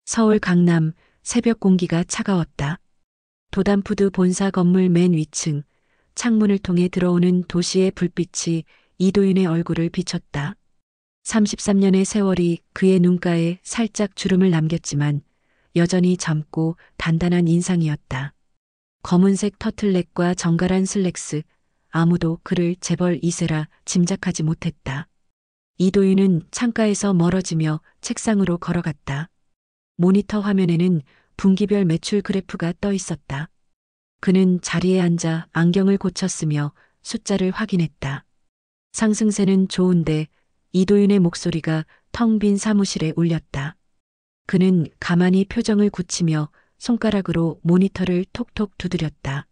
서울 강남 새벽 공기가 차가웠다. 도담푸드 본사 건물 맨 위층 창문을 통해 들어오는 도시의 불빛이 이도윤의 얼굴을 비췄다. 33년의 세월이 그의 눈가에 살짝 주름을 남겼지만 여전히 젊고 단단한 인상이었다. 검은색 터틀넥과 정갈한 슬랙스, 아무도 그를 재벌 2세라 짐작하지 못했다. 이도윤은 창가에서 멀어지며 책상으로 걸어갔다. 모니터 화면에는 분기별 매출 그래프가 떠 있었다. 그는 자리에 앉아 안경을 고쳤으며 숫자를 확인했다. 상승세는 좋은데 이도윤의 목소리가 텅 빈 사무실에 울렸다. 그는 가만히 표정을 굳히며 손가락으로 모니터를 톡톡 두드렸다.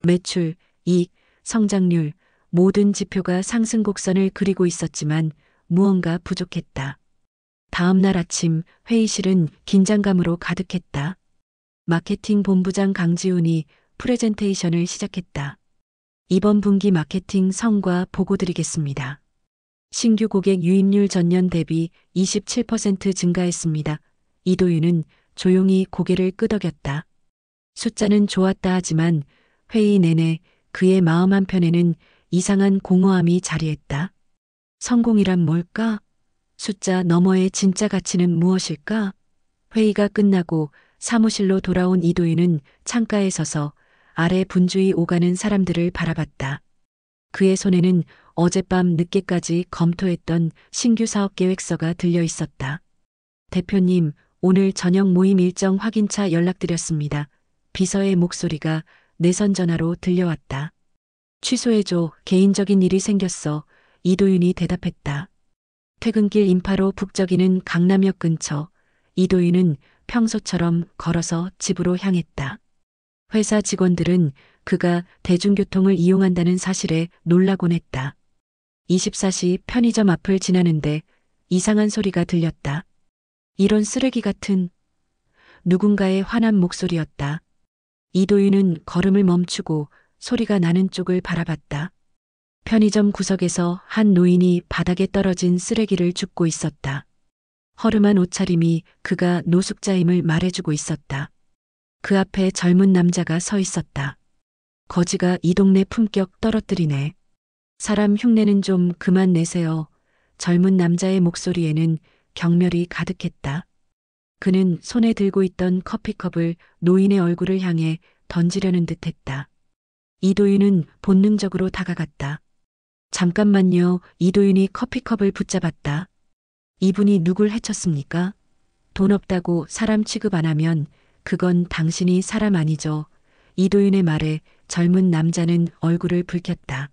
매출, 이익, 성장률, 모든 지표가 상승 곡선을 그리고 있었지만 무언가 부족했다. 다음 날 아침 회의실은 긴장감으로 가득했다. 마케팅 본부장 강지훈이 프레젠테이션을 시작했다. 이번 분기 마케팅 성과 보고드리겠습니다. 신규 고객 유입률 전년 대비 27% 증가했습니다. 이도윤은 조용히 고개를 끄덕였다. 숫자는 좋았다 하지만 회의 내내 그의 마음 한편에는 이상한 공허함이 자리했다. 성공이란 뭘까? 숫자 너머의 진짜 가치는 무엇일까? 회의가 끝나고 사무실로 돌아온 이도윤은 창가에 서서 아래 분주히 오가는 사람들을 바라봤다. 그의 손에는 어젯밤 늦게까지 검토했던 신규 사업 계획서가 들려 있었다. 대표님, 오늘 저녁 모임 일정 확인차 연락드렸습니다. 비서의 목소리가 내선 전화로 들려왔다. 취소해줘. 개인적인 일이 생겼어. 이도윤이 대답했다. 퇴근길 인파로 북적이는 강남역 근처, 이도윤은 평소처럼 걸어서 집으로 향했다. 회사 직원들은 그가 대중교통을 이용한다는 사실에 놀라곤 했다. 24시 편의점 앞을 지나는데 이상한 소리가 들렸다. 이런 쓰레기 같은 누군가의 화난 목소리였다. 이도윤은 걸음을 멈추고 소리가 나는 쪽을 바라봤다. 편의점 구석에서 한 노인이 바닥에 떨어진 쓰레기를 줍고 있었다. 허름한 옷차림이 그가 노숙자임을 말해주고 있었다. 그 앞에 젊은 남자가 서 있었다. 거지가 이 동네 품격 떨어뜨리네. 사람 흉내는 좀 그만 내세요. 젊은 남자의 목소리에는 경멸이 가득했다. 그는 손에 들고 있던 커피컵을 노인의 얼굴을 향해 던지려는 듯했다. 이도윤은 본능적으로 다가갔다. 잠깐만요. 이도윤이 커피컵을 붙잡았다. 이분이 누굴 해쳤습니까? 돈 없다고 사람 취급 안 하면 그건 당신이 사람 아니죠. 이도윤의 말에 젊은 남자는 얼굴을 붉혔다.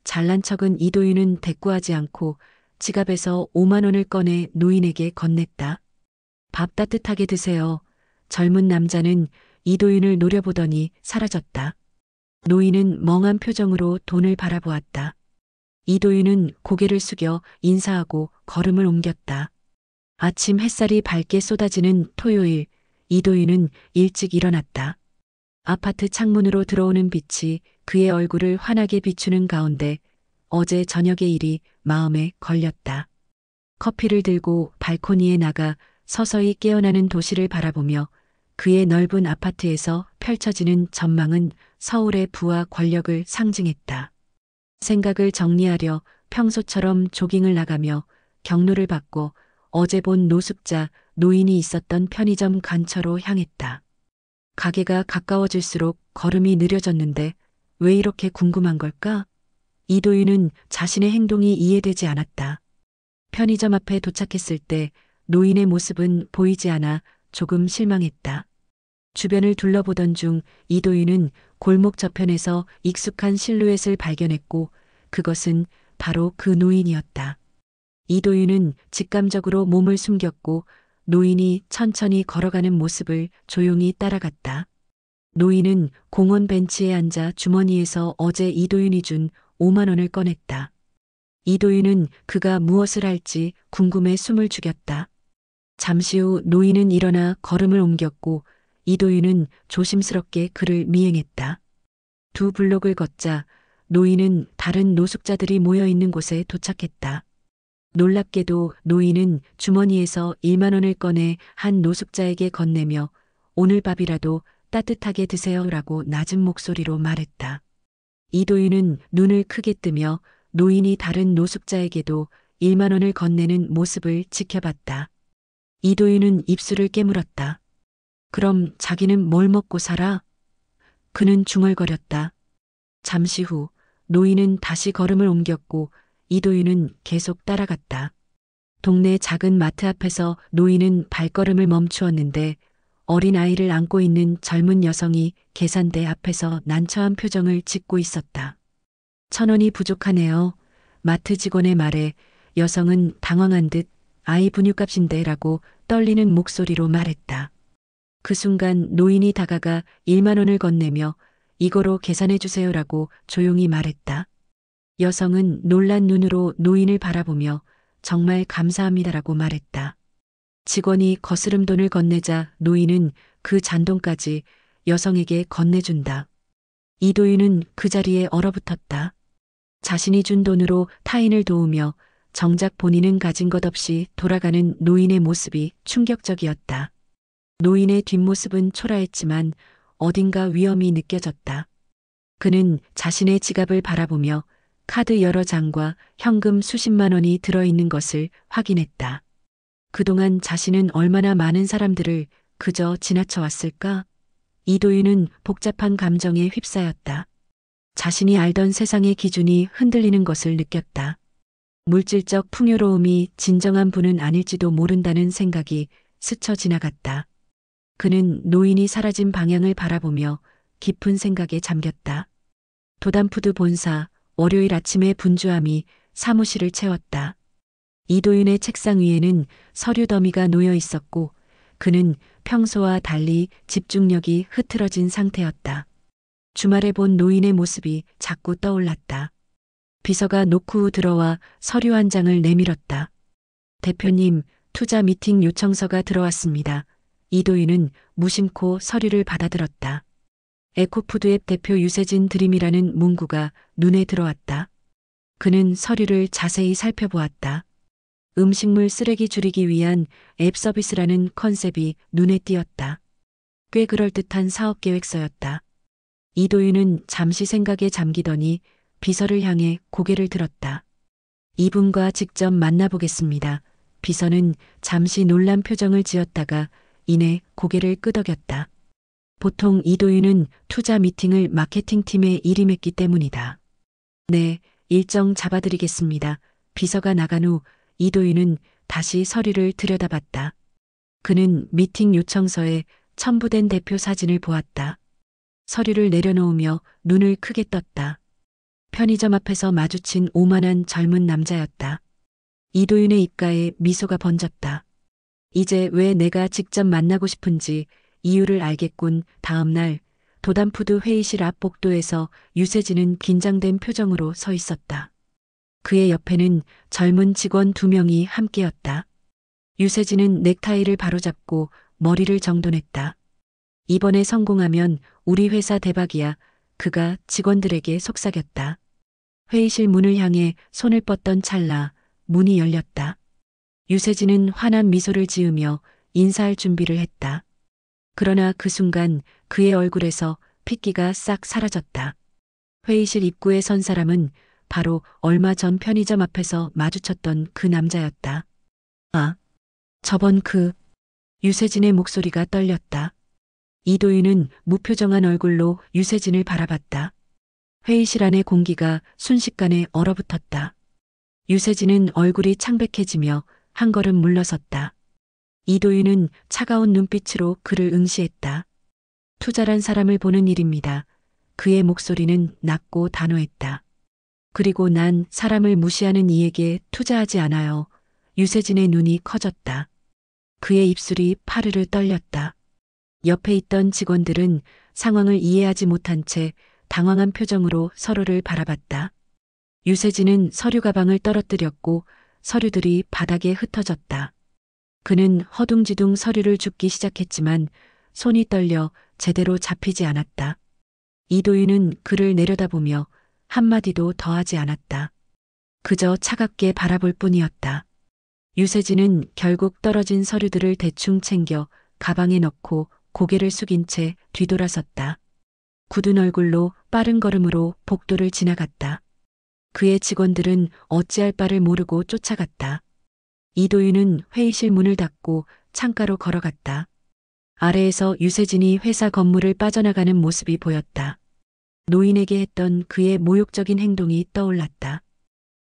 잘난 척은 이도윤은 대꾸하지 않고 지갑에서 5만 원을 꺼내 노인에게 건넸다. 밥 따뜻하게 드세요. 젊은 남자는 이도윤을 노려보더니 사라졌다. 노인은 멍한 표정으로 돈을 바라보았다. 이도윤은 고개를 숙여 인사하고 걸음을 옮겼다. 아침 햇살이 밝게 쏟아지는 토요일, 이도윤은 일찍 일어났다. 아파트 창문으로 들어오는 빛이 그의 얼굴을 환하게 비추는 가운데 어제 저녁의 일이 마음에 걸렸다. 커피를 들고 발코니에 나가 서서히 깨어나는 도시를 바라보며 그의 넓은 아파트에서 펼쳐지는 전망은 서울의 부와 권력을 상징했다. 생각을 정리하려 평소처럼 조깅을 나가며 경로를 바꿔 어제 본 노숙자 노인이 있었던 편의점 근처로 향했다. 가게가 가까워질수록 걸음이 느려졌는데 왜 이렇게 궁금한 걸까? 이도윤은 자신의 행동이 이해되지 않았다. 편의점 앞에 도착했을 때 노인의 모습은 보이지 않아 조금 실망했다. 주변을 둘러보던 중 이도윤은 골목 저편에서 익숙한 실루엣을 발견했고 그것은 바로 그 노인이었다. 이도윤은 직감적으로 몸을 숨겼고 노인이 천천히 걸어가는 모습을 조용히 따라갔다. 노인은 공원 벤치에 앉아 주머니에서 어제 이도윤이 준 5만 원을 꺼냈다. 이도윤은 그가 무엇을 할지 궁금해 숨을 죽였다. 잠시 후 노인은 일어나 걸음을 옮겼고 이도윤은 조심스럽게 그를 미행했다. 두 블록을 걷자 노인은 다른 노숙자들이 모여 있는 곳에 도착했다. 놀랍게도 노인은 주머니에서 1만 원을 꺼내 한 노숙자에게 건네며 오늘 밥이라도 따뜻하게 드세요라고 낮은 목소리로 말했다. 이도윤은 눈을 크게 뜨며 노인이 다른 노숙자에게도 1만 원을 건네는 모습을 지켜봤다. 이도윤은 입술을 깨물었다. 그럼 자기는 뭘 먹고 살아? 그는 중얼거렸다. 잠시 후 노인은 다시 걸음을 옮겼고 이도윤은 계속 따라갔다. 동네 작은 마트 앞에서 노인은 발걸음을 멈추었는데 어린 아이를 안고 있는 젊은 여성이 계산대 앞에서 난처한 표정을 짓고 있었다. 1,000원이 부족하네요. 마트 직원의 말에 여성은 당황한 듯 아이 분유값인데라고 떨리는 목소리로 말했다. 그 순간 노인이 다가가 1만 원을 건네며 이거로 계산해 주세요라고 조용히 말했다. 여성은 놀란 눈으로 노인을 바라보며 정말 감사합니다라고 말했다. 직원이 거스름 돈을 건네자 노인은 그 잔돈까지 여성에게 건네준다. 이도윤은 그 자리에 얼어붙었다. 자신이 준 돈으로 타인을 도우며 정작 본인은 가진 것 없이 돌아가는 노인의 모습이 충격적이었다. 노인의 뒷모습은 초라했지만 어딘가 위험이 느껴졌다. 그는 자신의 지갑을 바라보며 카드 여러 장과 현금 수십만 원이 들어있는 것을 확인했다. 그동안 자신은 얼마나 많은 사람들을 그저 지나쳐 왔을까? 이도윤은 복잡한 감정에 휩싸였다. 자신이 알던 세상의 기준이 흔들리는 것을 느꼈다. 물질적 풍요로움이 진정한 부는 아닐지도 모른다는 생각이 스쳐 지나갔다. 그는 노인이 사라진 방향을 바라보며 깊은 생각에 잠겼다. 도담푸드 본사 월요일 아침의 분주함이 사무실을 채웠다. 이도윤의 책상 위에는 서류 더미가 놓여 있었고 그는 평소와 달리 집중력이 흐트러진 상태였다. 주말에 본 노인의 모습이 자꾸 떠올랐다. 비서가 노크 후 들어와 서류 한 장을 내밀었다. 대표님, 투자 미팅 요청서가 들어왔습니다. 이도윤은 무심코 서류를 받아들었다. 에코푸드 앱 대표 유세진 드림이라는 문구가 눈에 들어왔다. 그는 서류를 자세히 살펴보았다. 음식물 쓰레기 줄이기 위한 앱 서비스라는 컨셉이 눈에 띄었다. 꽤 그럴듯한 사업 계획서였다. 이도윤은 잠시 생각에 잠기더니 비서를 향해 고개를 들었다. 이분과 직접 만나보겠습니다. 비서는 잠시 놀란 표정을 지었다가 이내 고개를 끄덕였다. 보통 이도윤은 투자 미팅을 마케팅팀에 일임했기 때문이다. 네, 일정 잡아드리겠습니다. 비서가 나간 후 이도윤은 다시 서류를 들여다봤다. 그는 미팅 요청서에 첨부된 대표 사진을 보았다. 서류를 내려놓으며 눈을 크게 떴다. 편의점 앞에서 마주친 오만한 젊은 남자였다. 이도윤의 입가에 미소가 번졌다. 이제 왜 내가 직접 만나고 싶은지 이유를 알겠군. 다음 날 도담푸드 회의실 앞 복도에서 유세진은 긴장된 표정으로 서 있었다. 그의 옆에는 젊은 직원 2명이 함께였다. 유세진은 넥타이를 바로잡고 머리를 정돈했다. 이번에 성공하면 우리 회사 대박이야. 그가 직원들에게 속삭였다. 회의실 문을 향해 손을 뻗던 찰나 문이 열렸다. 유세진은 환한 미소를 지으며 인사할 준비를 했다. 그러나 그 순간 그의 얼굴에서 핏기가 싹 사라졌다. 회의실 입구에 선 사람은 바로 얼마 전 편의점 앞에서 마주쳤던 그 남자였다. 아, 저번 유세진의 목소리가 떨렸다. 이도윤은 무표정한 얼굴로 유세진을 바라봤다. 회의실 안의 공기가 순식간에 얼어붙었다. 유세진은 얼굴이 창백해지며 한 걸음 물러섰다. 이도윤은 차가운 눈빛으로 그를 응시했다. 투자란 사람을 보는 일입니다. 그의 목소리는 낮고 단호했다. 그리고 난 사람을 무시하는 이에게 투자하지 않아요. 유세진의 눈이 커졌다. 그의 입술이 파르르 떨렸다. 옆에 있던 직원들은 상황을 이해하지 못한 채 당황한 표정으로 서로를 바라봤다. 유세진은 서류 가방을 떨어뜨렸고 서류들이 바닥에 흩어졌다. 그는 허둥지둥 서류를 줍기 시작했지만 손이 떨려 제대로 잡히지 않았다. 이도윤은 그를 내려다보며 한마디도 더하지 않았다. 그저 차갑게 바라볼 뿐이었다. 유세진은 결국 떨어진 서류들을 대충 챙겨 가방에 넣고 고개를 숙인 채 뒤돌아섰다. 굳은 얼굴로 빠른 걸음으로 복도를 지나갔다. 그의 직원들은 어찌할 바를 모르고 쫓아갔다. 이도윤은 회의실 문을 닫고 창가로 걸어갔다. 아래에서 유세진이 회사 건물을 빠져나가는 모습이 보였다. 노인에게 했던 그의 모욕적인 행동이 떠올랐다.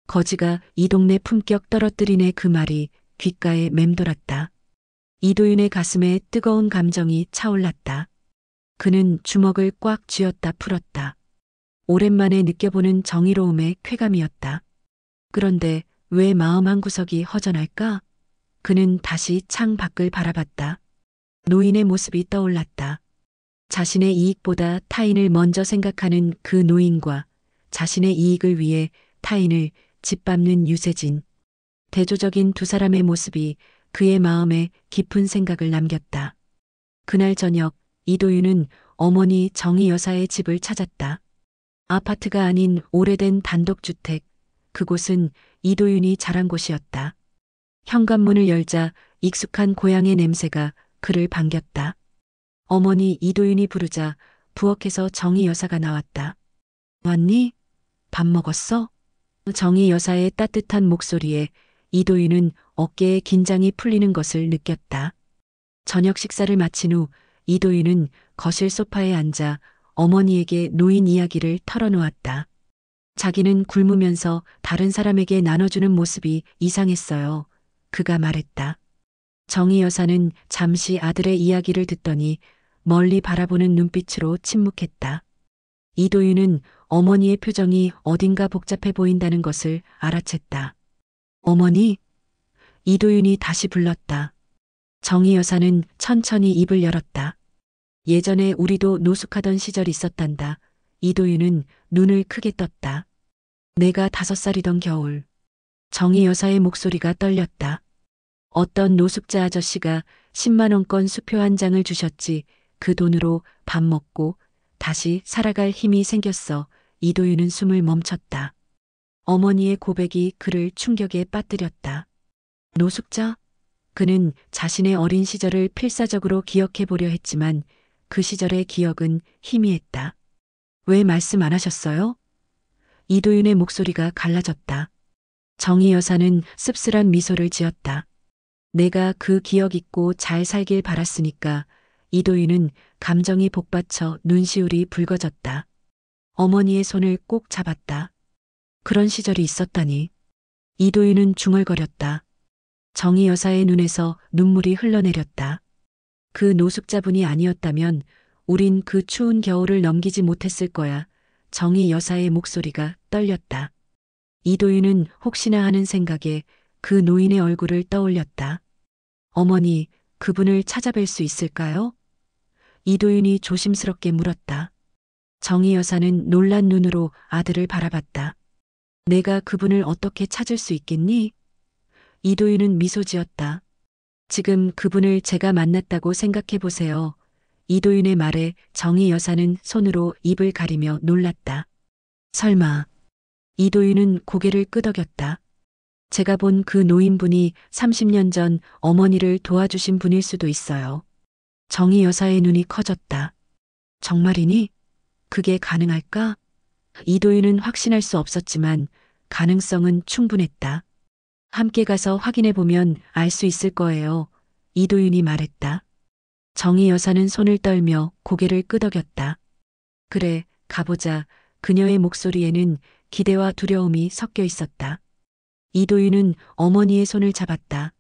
거지가 이 동네 품격 떨어뜨리네, 그 말이 귓가에 맴돌았다. 이도윤의 가슴에 뜨거운 감정이 차올랐다. 그는 주먹을 꽉 쥐었다 풀었다. 오랜만에 느껴보는 정의로움의 쾌감이었다. 그런데 왜 마음 한구석이 허전할까? 그는 다시 창 밖을 바라봤다. 노인의 모습이 떠올랐다. 자신의 이익보다 타인을 먼저 생각하는 그 노인과 자신의 이익을 위해 타인을 짓밟는 유세진. 대조적인 두 사람의 모습이 그의 마음에 깊은 생각을 남겼다. 그날 저녁 이도윤은 어머니 정희 여사의 집을 찾았다. 아파트가 아닌 오래된 단독주택. 그곳은 이도윤이 자란 곳이었다. 현관문을 열자 익숙한 고향의 냄새가 그를 반겼다. 어머니, 이도윤이 부르자 부엌에서 정희 여사가 나왔다. 왔니? 밥 먹었어? 정희 여사의 따뜻한 목소리에 이도윤은 어깨에 긴장이 풀리는 것을 느꼈다. 저녁 식사를 마친 후 이도윤은 거실 소파에 앉아 어머니에게 노인 이야기를 털어놓았다. 자기는 굶으면서 다른 사람에게 나눠주는 모습이 이상했어요. 그가 말했다. 정희 여사는 잠시 아들의 이야기를 듣더니 멀리 바라보는 눈빛으로 침묵했다. 이도윤은 어머니의 표정이 어딘가 복잡해 보인다는 것을 알아챘다. 어머니? 이도윤이 다시 불렀다. 정희 여사는 천천히 입을 열었다. 예전에 우리도 노숙하던 시절이 있었단다. 이도윤은 눈을 크게 떴다. 내가 5살이던 겨울. 정희 여사의 목소리가 떨렸다. 어떤 노숙자 아저씨가 10만 원권 수표 한 장을 주셨지. 그 돈으로 밥 먹고 다시 살아갈 힘이 생겼어. 이도윤은 숨을 멈췄다. 어머니의 고백이 그를 충격에 빠뜨렸다. 노숙자? 그는 자신의 어린 시절을 필사적으로 기억해 보려 했지만 그 시절의 기억은 희미했다. 왜 말씀 안 하셨어요? 이도윤의 목소리가 갈라졌다. 정희 여사는 씁쓸한 미소를 지었다. 내가 그 기억 잊고 잘 살길 바랐으니까. 이도윤은 감정이 복받쳐 눈시울이 붉어졌다. 어머니의 손을 꼭 잡았다. 그런 시절이 있었다니. 이도윤은 중얼거렸다. 정희 여사의 눈에서 눈물이 흘러내렸다. 그 노숙자분이 아니었다면 우린 그 추운 겨울을 넘기지 못했을 거야. 정희 여사의 목소리가 떨렸다. 이도윤은 혹시나 하는 생각에 그 노인의 얼굴을 떠올렸다. 어머니, 그분을 찾아뵐 수 있을까요? 이도윤이 조심스럽게 물었다. 정희 여사는 놀란 눈으로 아들을 바라봤다. 내가 그분을 어떻게 찾을 수 있겠니? 이도윤은 미소 지었다. 지금 그분을 제가 만났다고 생각해 보세요. 이도윤의 말에 정희 여사는 손으로 입을 가리며 놀랐다. 설마. 이도윤은 고개를 끄덕였다. 제가 본 그 노인분이 30년 전 어머니를 도와주신 분일 수도 있어요. 정희 여사의 눈이 커졌다. 정말이니? 그게 가능할까? 이도윤은 확신할 수 없었지만 가능성은 충분했다. 함께 가서 확인해 보면 알 수 있을 거예요. 이도윤이 말했다. 정희 여사는 손을 떨며 고개를 끄덕였다. 그래, 가보자. 그녀의 목소리에는 기대와 두려움이 섞여 있었다. 이도윤은 어머니의 손을 잡았다.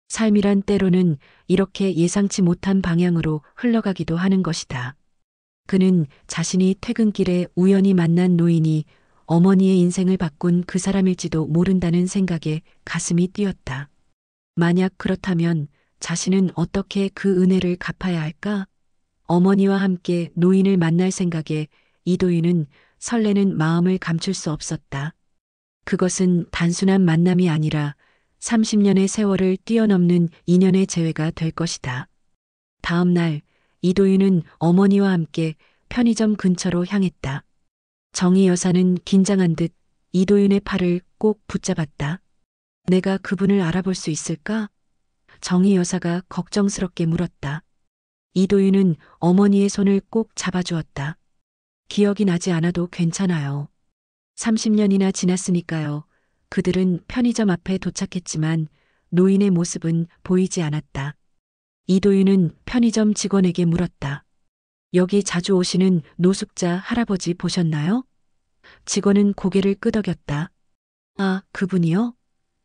삶이란 때로는 이렇게 예상치 못한 방향으로 흘러가기도 하는 것이다. 그는 자신이 퇴근길에 우연히 만난 노인이 어머니의 인생을 바꾼 그 사람일지도 모른다는 생각에 가슴이 뛰었다. 만약 그렇다면 자신은 어떻게 그 은혜를 갚아야 할까? 어머니와 함께 노인을 만날 생각에 이도윤은 설레는 마음을 감출 수 없었다. 그것은 단순한 만남이 아니라 30년의 세월을 뛰어넘는 인연의 재회가 될 것이다. 다음 날 이도윤은 어머니와 함께 편의점 근처로 향했다. 정희 여사는 긴장한 듯 이도윤의 팔을 꼭 붙잡았다. 내가 그분을 알아볼 수 있을까? 정희 여사가 걱정스럽게 물었다. 이도윤은 어머니의 손을 꼭 잡아주었다. 기억이 나지 않아도 괜찮아요. 30년이나 지났으니까요. 그들은 편의점 앞에 도착했지만 노인의 모습은 보이지 않았다. 이도윤은 편의점 직원에게 물었다. 여기 자주 오시는 노숙자 할아버지 보셨나요? 직원은 고개를 끄덕였다. 아, 그분이요?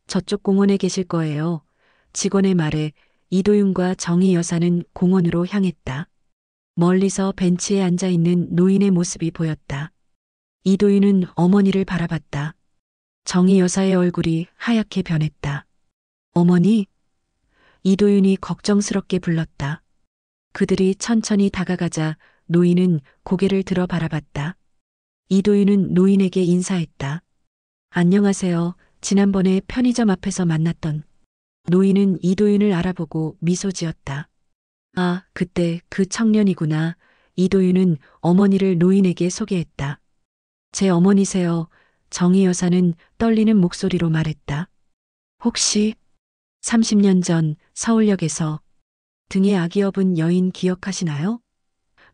저쪽 공원에 계실 거예요. 직원의 말에 이도윤과 정희 여사는 공원으로 향했다. 멀리서 벤치에 앉아 있는 노인의 모습이 보였다. 이도윤은 어머니를 바라봤다. 정희 여사의 얼굴이 하얗게 변했다. 어머니? 이도윤이 걱정스럽게 불렀다. 그들이 천천히 다가가자 노인은 고개를 들어 바라봤다. 이도윤은 노인에게 인사했다. 안녕하세요. 지난번에 편의점 앞에서 만났던. 노인은 이도윤을 알아보고 미소 지었다. 아, 그때 그 청년이구나. 이도윤은 어머니를 노인에게 소개했다. 제 어머니세요. 정희 여사는 떨리는 목소리로 말했다. 혹시 30년 전 서울역에서 등에 악이 업은 여인 기억하시나요?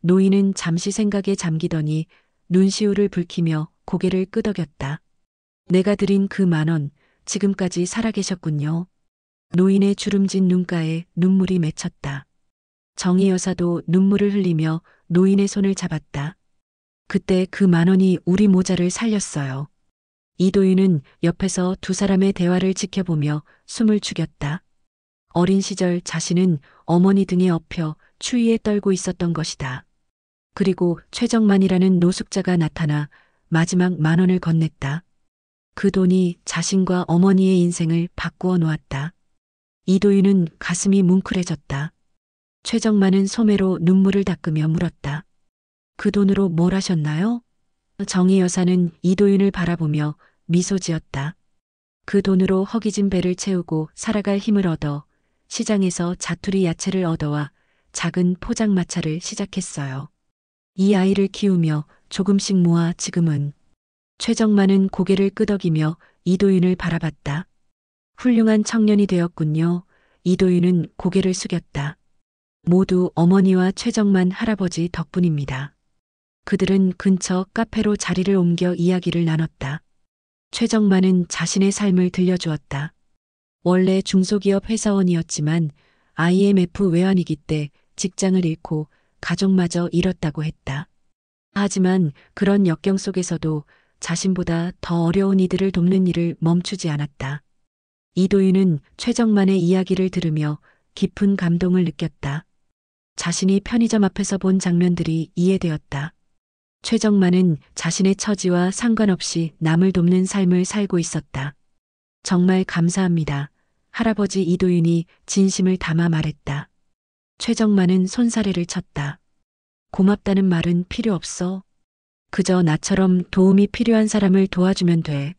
노인은 잠시 생각에 잠기더니 눈시울을 붉히며 고개를 끄덕였다. 내가 드린 그 10,000원, 지금까지 살아계셨군요. 노인의 주름진 눈가에 눈물이 맺혔다. 정희 여사도 눈물을 흘리며 노인의 손을 잡았다. 그때 그 10,000원이 우리 모자를 살렸어요. 이도윤은 옆에서 두 사람의 대화를 지켜보며 숨을 죽였다. 어린 시절 자신은 어머니 등에 엎여 추위에 떨고 있었던 것이다. 그리고 최정만이라는 노숙자가 나타나 마지막 10,000원을 건넸다. 그 돈이 자신과 어머니의 인생을 바꾸어 놓았다. 이도윤은 가슴이 뭉클해졌다. 최정만은 소매로 눈물을 닦으며 물었다. 그 돈으로 뭘 하셨나요? 정희 여사는 이도윤을 바라보며 미소 지었다. 그 돈으로 허기진 배를 채우고 살아갈 힘을 얻어 시장에서 자투리 야채를 얻어와 작은 포장마차를 시작했어요. 이 아이를 키우며 조금씩 모아 지금은. 최정만은 고개를 끄덕이며 이도윤을 바라봤다. 훌륭한 청년이 되었군요. 이도윤은 고개를 숙였다. 모두 어머니와 최정만 할아버지 덕분입니다. 그들은 근처 카페로 자리를 옮겨 이야기를 나눴다. 최정만은 자신의 삶을 들려주었다. 원래 중소기업 회사원이었지만 IMF 외환위기 때 직장을 잃고 가족마저 잃었다고 했다. 하지만 그런 역경 속에서도 자신보다 더 어려운 이들을 돕는 일을 멈추지 않았다. 이도윤은 최정만의 이야기를 들으며 깊은 감동을 느꼈다. 자신이 편의점 앞에서 본 장면들이 이해되었다. 최정만은 자신의 처지와 상관없이 남을 돕는 삶을 살고 있었다. 정말 감사합니다. 할아버지 이도윤이 진심을 담아 말했다. 최정만은 손사래를 쳤다. 고맙다는 말은 필요 없어. 그저 나처럼 도움이 필요한 사람을 도와주면 돼.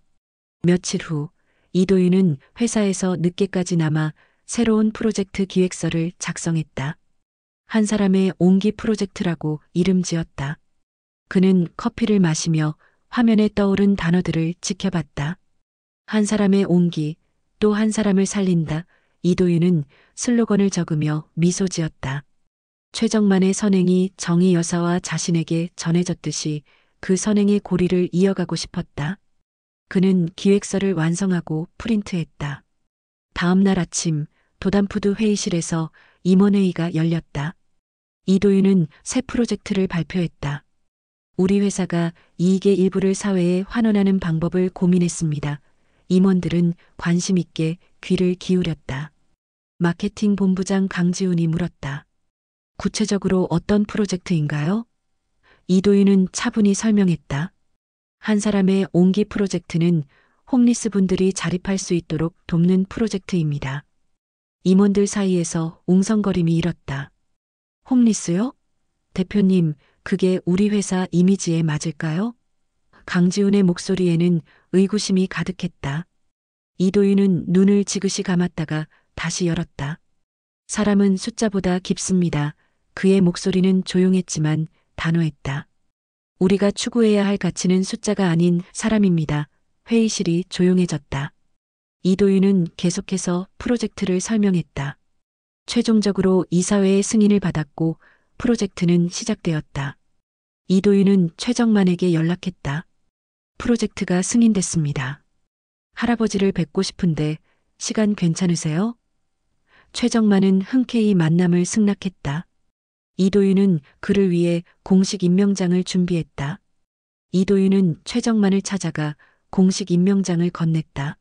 며칠 후 이도윤은 회사에서 늦게까지 남아 새로운 프로젝트 기획서를 작성했다. 한 사람의 온기 프로젝트라고 이름 지었다. 그는 커피를 마시며 화면에 떠오른 단어들을 지켜봤다. 한 사람의 온기, 또 한 사람을 살린다. 이도윤은 슬로건을 적으며 미소 지었다. 최정만의 선행이 정희 여사와 자신에게 전해졌듯이 그 선행의 고리를 이어가고 싶었다. 그는 기획서를 완성하고 프린트했다. 다음 날 아침 도담푸드 회의실에서 임원회의가 열렸다. 이도윤은 새 프로젝트를 발표했다. 우리 회사가 이익의 일부를 사회에 환원하는 방법을 고민했습니다. 임원들은 관심 있게 귀를 기울였다. 마케팅 본부장 강지훈이 물었다. 구체적으로 어떤 프로젝트인가요? 이도윤은 차분히 설명했다. 한 사람의 온기 프로젝트는 홈리스 분들이 자립할 수 있도록 돕는 프로젝트입니다. 임원들 사이에서 웅성거림이 일었다. 홈리스요? 대표님, 그게 우리 회사 이미지에 맞을까요? 강지훈의 목소리에는 의구심이 가득했다. 이도윤은 눈을 지그시 감았다가 다시 열었다. 사람은 숫자보다 깊습니다. 그의 목소리는 조용했지만 단호했다. 우리가 추구해야 할 가치는 숫자가 아닌 사람입니다. 회의실이 조용해졌다. 이도윤은 계속해서 프로젝트를 설명했다. 최종적으로 이사회의 승인을 받았고 프로젝트는 시작되었다. 이도윤은 최정만에게 연락했다. 프로젝트가 승인됐습니다. 할아버지를 뵙고 싶은데 시간 괜찮으세요? 최정만은 흔쾌히 만남을 승낙했다. 이도윤은 그를 위해 공식 임명장을 준비했다. 이도윤은 최정만을 찾아가 공식 임명장을 건넸다.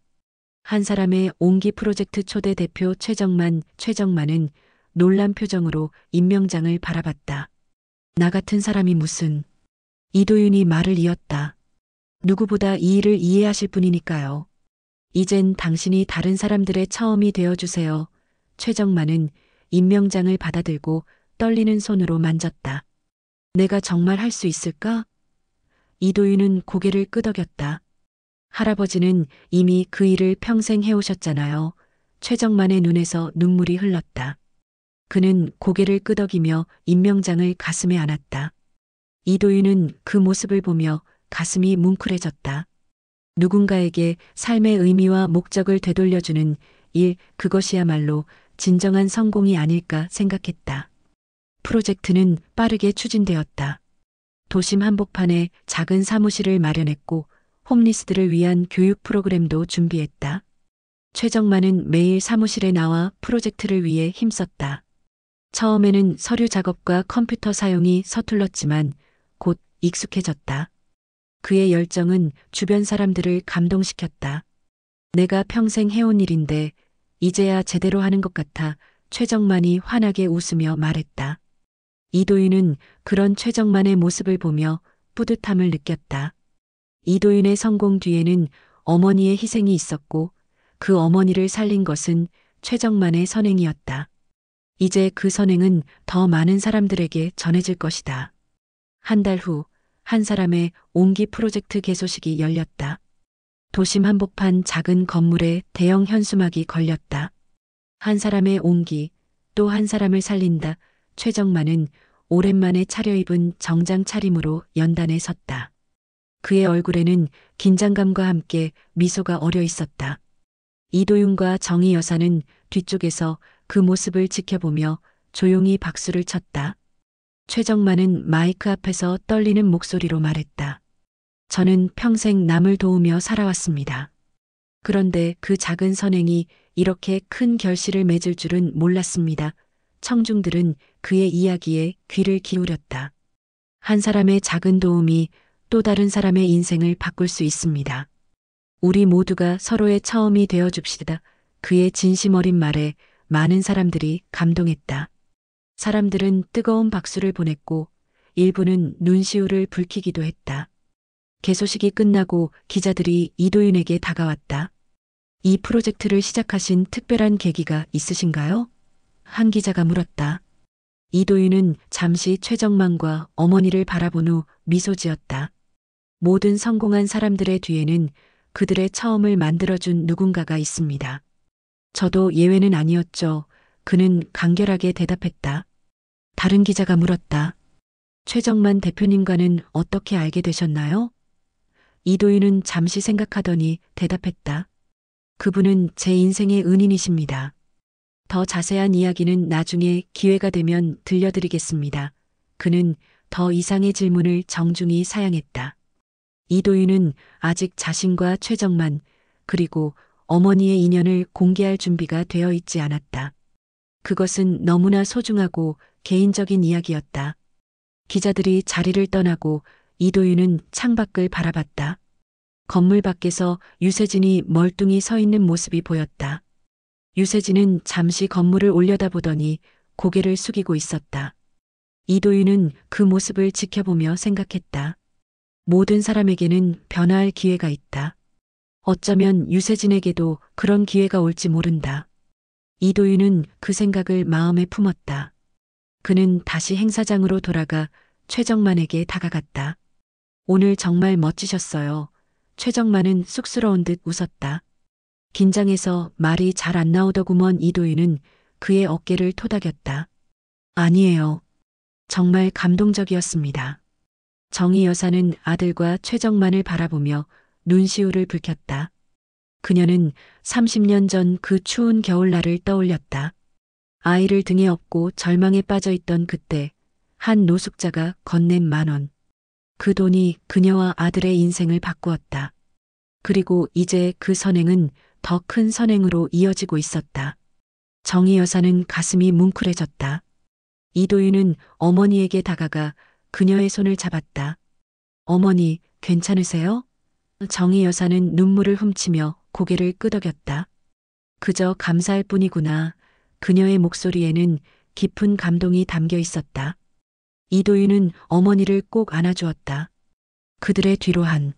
한 사람의 옹기 프로젝트 초대 대표 최정만은 놀란 표정으로 임명장을 바라봤다. 나 같은 사람이 무슨. 이도윤이 말을 이었다. 누구보다 이 일을 이해하실 분이니까요. 이젠 당신이 다른 사람들의 처음이 되어주세요. 최정만은 임명장을 받아들고 떨리는 손으로 만졌다. 내가 정말 할 수 있을까? 이도윤은 고개를 끄덕였다. 할아버지는 이미 그 일을 평생 해오셨잖아요. 최정만의 눈에서 눈물이 흘렀다. 그는 고개를 끄덕이며 임명장을 가슴에 안았다. 이도윤은 그 모습을 보며 가슴이 뭉클해졌다. 누군가에게 삶의 의미와 목적을 되돌려주는 일, 그것이야말로 진정한 성공이 아닐까 생각했다. 프로젝트는 빠르게 추진되었다. 도심 한복판에 작은 사무실을 마련했고 홈리스들을 위한 교육 프로그램도 준비했다. 최정만은 매일 사무실에 나와 프로젝트를 위해 힘썼다. 처음에는 서류 작업과 컴퓨터 사용이 서툴렀지만 곧 익숙해졌다. 그의 열정은 주변 사람들을 감동시켰다. 내가 평생 해온 일인데 이제야 제대로 하는 것 같아 최정만이 환하게 웃으며 말했다. 이도윤은 그런 최정만의 모습을 보며 뿌듯함을 느꼈다. 이도윤의 성공 뒤에는 어머니의 희생이 있었고 그 어머니를 살린 것은 최정만의 선행이었다. 이제 그 선행은 더 많은 사람들에게 전해질 것이다. 한 달 후 한 사람의 옹기 프로젝트 개소식이 열렸다. 도심 한복판 작은 건물에 대형 현수막이 걸렸다. 한 사람의 옹기, 또 한 사람을 살린다. 최정만은 오랜만에 차려입은 정장 차림으로 연단에 섰다. 그의 얼굴에는 긴장감과 함께 미소가 어려 있었다. 이도윤과 정희 여사는 뒤쪽에서 그 모습을 지켜보며 조용히 박수를 쳤다. 최정만은 마이크 앞에서 떨리는 목소리로 말했다. 저는 평생 남을 도우며 살아왔습니다. 그런데 그 작은 선행이 이렇게 큰 결실을 맺을 줄은 몰랐습니다. 청중들은 그의 이야기에 귀를 기울였다. 한 사람의 작은 도움이 또 다른 사람의 인생을 바꿀 수 있습니다. 우리 모두가 서로의 처음이 되어 줍시다. 그의 진심 어린 말에 많은 사람들이 감동했다. 사람들은 뜨거운 박수를 보냈고 일부는 눈시울을 붉히기도 했다. 개소식이 끝나고 기자들이 이도윤에게 다가왔다. 이 프로젝트를 시작하신 특별한 계기가 있으신가요? 한 기자가 물었다. 이도윤은 잠시 최정만과 어머니를 바라본 후 미소 지었다. 모든 성공한 사람들의 뒤에는 그들의 처음을 만들어준 누군가가 있습니다. 저도 예외는 아니었죠. 그는 간결하게 대답했다. 다른 기자가 물었다. 최정만 대표님과는 어떻게 알게 되셨나요? 이도윤은 잠시 생각하더니 대답했다. 그분은 제 인생의 은인이십니다. 더 자세한 이야기는 나중에 기회가 되면 들려드리겠습니다. 그는 더 이상의 질문을 정중히 사양했다. 이도윤은 아직 자신과 최정만 그리고 어머니의 인연을 공개할 준비가 되어 있지 않았다. 그것은 너무나 소중하고 개인적인 이야기였다. 기자들이 자리를 떠나고 이도윤은 창밖을 바라봤다. 건물 밖에서 유세진이 멀뚱히 서 있는 모습이 보였다. 유세진은 잠시 건물을 올려다보더니 고개를 숙이고 있었다. 이도윤은 그 모습을 지켜보며 생각했다. 모든 사람에게는 변화할 기회가 있다. 어쩌면 유세진에게도 그런 기회가 올지 모른다. 이도윤은 그 생각을 마음에 품었다. 그는 다시 행사장으로 돌아가 최정만에게 다가갔다. 오늘 정말 멋지셨어요. 최정만은 쑥스러운 듯 웃었다. 긴장해서 말이 잘 안 나오더구먼. 이도윤은 그의 어깨를 토닥였다. 아니에요. 정말 감동적이었습니다. 정희 여사는 아들과 최정만을 바라보며 눈시울을 붉혔다. 그녀는 30년 전 그 추운 겨울날을 떠올렸다. 아이를 등에 업고 절망에 빠져 있던 그때 한 노숙자가 건넨 10,000원. 그 돈이 그녀와 아들의 인생을 바꾸었다. 그리고 이제 그 선행은 더 큰 선행으로 이어지고 있었다. 정희 여사는 가슴이 뭉클해졌다. 이도윤은 어머니에게 다가가 그녀의 손을 잡았다. 어머니, 괜찮으세요? 정희 여사는 눈물을 훔치며 고개를 끄덕였다. 그저 감사할 뿐이구나. 그녀의 목소리에는 깊은 감동이 담겨 있었다. 이도윤은 어머니를 꼭 안아주었다. 그들의 뒤로 한